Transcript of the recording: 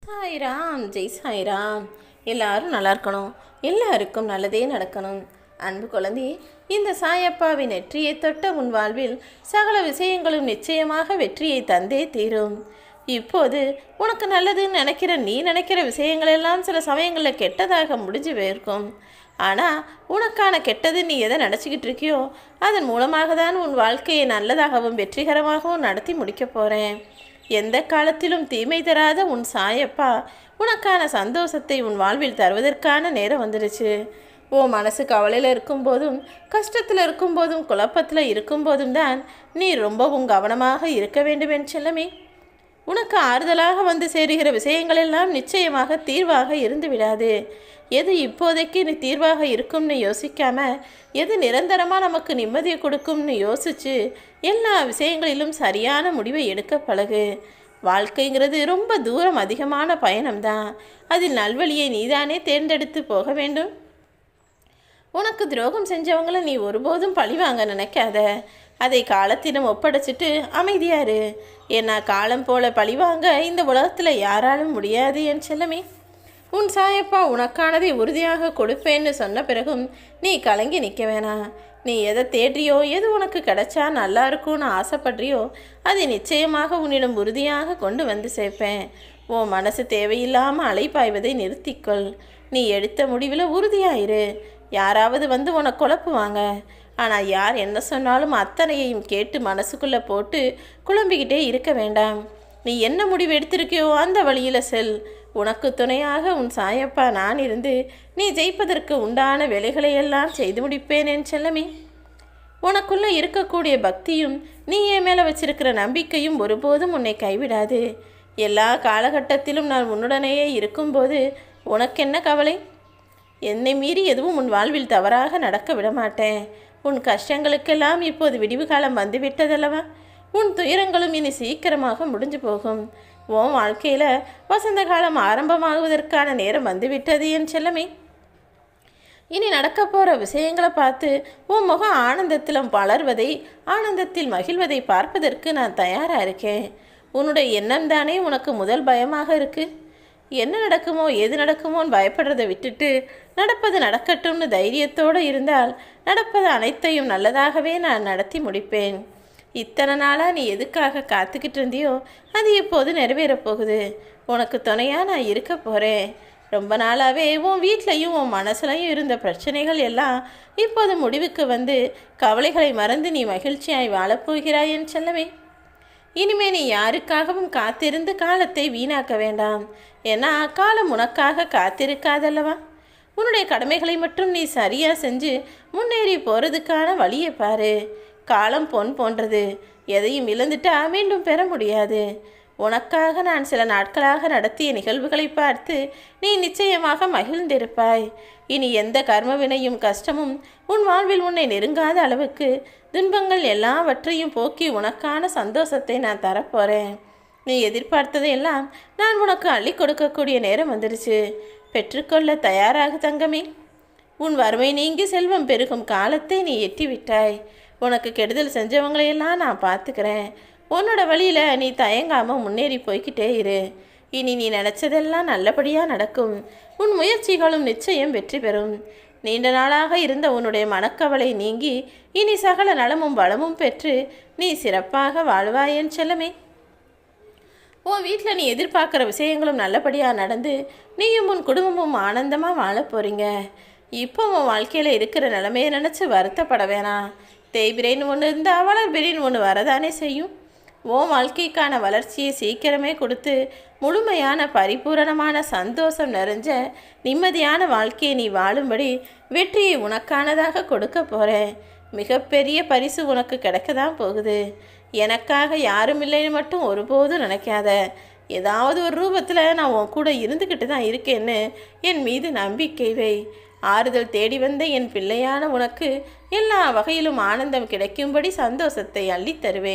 சாய்ராம் ஜெய் சாய்ராம். எல்லாரும் நல்லா இருக்கணும், எல்லாருக்கும் நல்லதே நடக்கணும். அன்பு குழந்தை, இந்த சாயப்பாவின் நெற்றியை தொட்ட உன் வாழ்வில் சகல விஷயங்களும் நிச்சயமாக வெற்றியை தந்தே தீரும். இப்போது உனக்கு நல்லதுன்னு நீ நினைக்கிற விஷயங்கள் எல்லாம் சில சமயங்களில் கெட்டதாக முடிஞ்சு போயிருக்கும். ஆனால் உனக்கான கெட்டது நீ எதை நினச்சிக்கிட்டு இருக்கியோ அதன் மூலமாக தான் உன் வாழ்க்கையை நல்லதாகவும் வெற்றிகரமாகவும் நடத்தி முடிக்க போகிறேன். எந்த காலத்திலும் தீமை தராத உன் சாயப்பா உனக்கான சந்தோஷத்தை உன் வாழ்வில் தருவதற்கான நேரம் வந்துடுச்சு. உன் மனசு கவலையில் இருக்கும்போதும் கஷ்டத்தில் இருக்கும்போதும் குழப்பத்தில் இருக்கும்போதும் தான் நீ ரொம்பவும் கவனமாக இருக்க வேண்டும் என் செல்லமே. உனக்கு ஆறுதலாக வந்து சேருகிற விஷயங்கள் எல்லாம் நிச்சயமாக தீர்வாக இருந்து விடாது. எது இப்போதைக்கு நீ தீர்வாக இருக்கும்னு யோசிக்காம எது நிரந்தரமாக நமக்கு நிம்மதியை கொடுக்கும்னு யோசித்து எல்லா விஷயங்களிலும் சரியான முடிவை எடுக்க பழகு. வாழ்க்கைங்கிறது ரொம்ப தூரம் அதிகமான பயணம்தான். அதில் நல்வழியை நீதானே தேர்ந்தெடுத்து போக வேண்டும். உனக்கு துரோகம் செஞ்சவங்கள நீ ஒருபோதும் பழிவாங்க நினைக்காத. அதை காலத்திடம் ஒப்படைச்சிட்டு அமைதியாரு. ஏன்னா காலம் போல பழிவாங்க இந்த உலகத்தில் யாராலும் முடியாது என் செல்லமே. உன் சாயப்பா உனக்கானதை உறுதியாக கொடுப்பேன்னு சொன்ன பிறகும் நீ கலங்கி நிற்க வேணாம். நீ எதை தேடுறியோ எது உனக்கு கிடைச்சா நல்லா இருக்கும்னு ஆசைப்படுறியோ அதை நிச்சயமாக உன்னிடம் உறுதியாக கொண்டு வந்து சேர்ப்பேன். உன் மனசு தேவையில்லாமல் அலைப்பாய்வதை நிறுத்திக்கொள். நீ எடுத்த முடிவில் உறுதியாயிரு. யாராவது வந்து உனக்கு குழப்புவாங்க. ஆனால் யார் என்ன சொன்னாலும் அத்தனையையும் கேட்டு மனசுக்குள்ளே போட்டு குழம்பிக்கிட்டே இருக்க வேண்டாம். நீ என்ன முடிவு எடுத்திருக்கியோ அந்த வழியில் செல். உனக்கு துணையாக உன் சாயப்பா நான் இருந்து நீ ஜெயிப்பதற்கு உண்டான வேலைகளையெல்லாம் செய்து முடிப்பேன் என் செல்லமே. உனக்குள்ளே இருக்கக்கூடிய பக்தியும் நீ என் மேலே வச்சிருக்கிற நம்பிக்கையும் ஒருபோதும் உன்னை கைவிடாது. எல்லா காலகட்டத்திலும் நான் உன்னுடனேயே இருக்கும்போது உனக்கு என்ன கவலை? என்னை மீறி எதுவும் உன் வாழ்வில் தவறாக நடக்க விடமாட்டேன். உன் கஷ்டங்களுக்கெல்லாம் இப்போது விடிவு காலம் வந்துவிட்டதல்லவா? உன் துயரங்களும் இனி சீக்கிரமாக முடிஞ்சு போகும். உன் வாழ்க்கையில் வசந்த காலம் ஆரம்பமாகுவதற்கான நேரம் வந்துவிட்டது என் செல்லமே. இனி நடக்க போகிற விஷயங்களை பார்த்து உன் முகம் ஆனந்தத்தில் வளர்வதை ஆனந்தத்தில் மகிழ்வதை பார்ப்பதற்கு நான் தயாராக இருக்கேன். உன்னுடைய எண்ணம் தானே உனக்கு முதல் பயமாக இருக்குது. என்ன நடக்குமோ எது நடக்குமோன்னு பயப்படுறதை விட்டுட்டு நடப்பது நடக்கட்டும்னு தைரியத்தோடு இருந்தால் நடப்பது அனைத்தையும் நல்லதாகவே நான் நடத்தி முடிப்பேன். இத்தனை நாளாக நீ எதுக்காக காத்துக்கிட்டு இருந்தியோ அது இப்போது நிறைவேறப் போகுது. உனக்கு துணையாக நான் இருக்க போகிறேன். ரொம்ப நாளாகவே உன் வீட்லையும் உன் மனசுலையும் இருந்த பிரச்சனைகள் எல்லாம் இப்போது முடிவுக்கு வந்து கவலைகளை மறந்து நீ மகிழ்ச்சியாய் வாழப்போகிறாய் என் செல்லமே. இனிமே நீ யாருக்காகவும் காத்திருந்து காலத்தை வீணாக்க வேண்டாம். ஏன்னா காலம் உனக்காக காத்திருக்காதல்லவா? உன்னுடைய கடமைகளை மட்டும் நீ சரியாக செஞ்சு முன்னேறி போகிறதுக்கான வழியை பாரு. காலம் பொன் போன்றது. எதையும் இழந்துட்டா மீண்டும் பெற முடியாது. உனக்காக நான் சில நாட்களாக நடத்திய நிகழ்வுகளை பார்த்து நீ நிச்சயமாக மகிழ்ந்திருப்பாய். இனி எந்த கர்மவினையும் கஷ்டமும் உன் வாழ்வில் உன்னை நெருங்காத அளவுக்கு துன்பங்கள் எல்லாவற்றையும் போக்கி உனக்கான சந்தோஷத்தை நான் தரப்போகிறேன். நீ எதிர்பார்த்ததையெல்லாம் நான் உனக்கு அள்ளி கொடுக்கக்கூடிய நேரம் வந்துடுச்சு. பெற்றுக்கொள்ள தயாராக தங்கமே. உன் வறுமை நீங்கி செல்வம் பெருகும் காலத்தை நீ எட்டிவிட்டாய். உனக்கு கெடுதல் செஞ்சவங்களையெல்லாம் நான் பார்த்துக்கிறேன். உன்னோட வழியில் நீ தயங்காமல் முன்னேறி போய்கிட்டே இரு. இனி நீ நினச்சதெல்லாம் நல்லபடியாக நடக்கும். உன் முயற்சிகளும் நிச்சயம் வெற்றி பெறும். நீண்ட நாளாக இருந்த உன்னுடைய மனக்கவலை நீங்கி இனி சகல நலமும் வளமும் பெற்று நீ சிறப்பாக வாழ்வாய் என் செல்லமே. உன் வீட்டில் நீ எதிர்பார்க்குற விஷயங்களும் நல்லபடியாக நடந்து நீயும் உன் குடும்பமும் ஆனந்தமாக வாழ போகிறீங்க. இப்போ உன் வாழ்க்கையில் இருக்கிற நிலைமையை நினச்சி வருத்தப்பட வேணாம். தேய்பிரைன்னு ஒன்று இருந்தால் வளர்பிரின்னு ஒன்று வரதானே செய்யும். உன் வாழ்க்கைக்கான வளர்ச்சியை சீக்கிரமே கொடுத்து முழுமையான பரிபூரணமான சந்தோஷம் நிறைஞ்ச நிம்மதியான வாழ்க்கையை நீ வாழும்படி வெற்றியை உனக்கானதாக கொடுக்க போகிறேன். மிகப்பெரிய பரிசு உனக்கு கிடைக்க தான் போகுது. எனக்காக யாரும் இல்லைன்னு மட்டும் ஒருபோதும் நினைக்காத. ஏதாவது ஒரு ரூபத்தில் நான் உன் கூட இருந்துக்கிட்டு தான் இருக்கேன்னு என் மீது நம்பிக்கை வை. ஆறுதல் தேடி வந்த என் பிள்ளையான உனக்கு எல்லா வகையிலும் ஆனந்தம் கிடைக்கும்படி சந்தோஷத்தை அள்ளித் தருவேன்.